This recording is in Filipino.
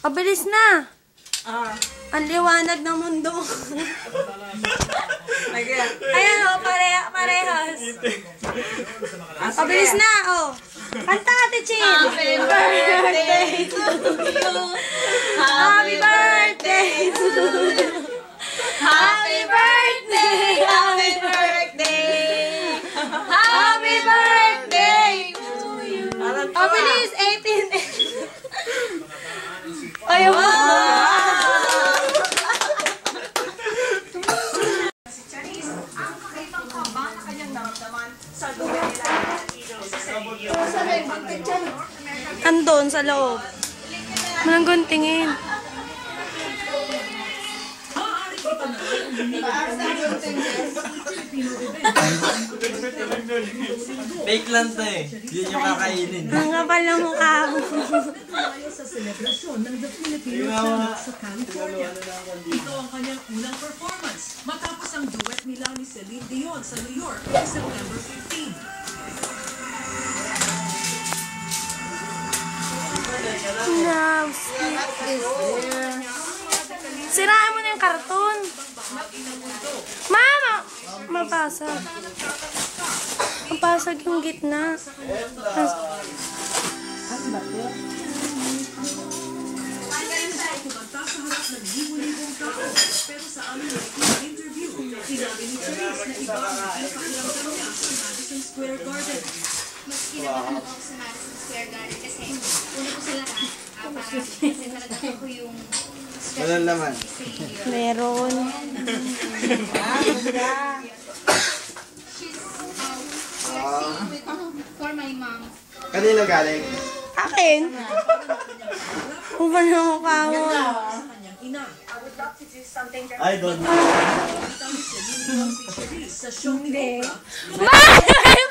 Pabilis na. Ang liwanag ng mundo. Ayan o, parehas. Pabilis na, o. Kanta, Ate Chin. Happy birthday to you. Happy birthday to you. Happy birthday, happy birthday. Happy birthday to you. Pabilis, 18. Ayaw mo. Andun sa loob. Manang guntingin. Fake lang to eh. Yun yung kakainin. Ang kapal ng mukha mo. Sa selebrasyon ng The Filipino Senate sa California. Ito ang kanyang unang performance matapos ang duet nila ni Celine Dion sa New York noong September 15. Now, siraan mo na yung karton. Mama! Mabasag. Mabasag yung gitna. Pero sa aming interview, sinabi ni Charisse na iba ang pakiramdam niya sa Madison Square Garden. Mas kinakabahan ako sa Madison Square Garden kasi una ko sa lahat, kasi talaga ako yung Walang laman. Meron. she's for my mom. Kanino galing? Akin. Kung ba na mukha mo? Sa kanyang ina. I don't know. Kita ni Celine Dion si Charisse sa show ni Oprah. Bakit?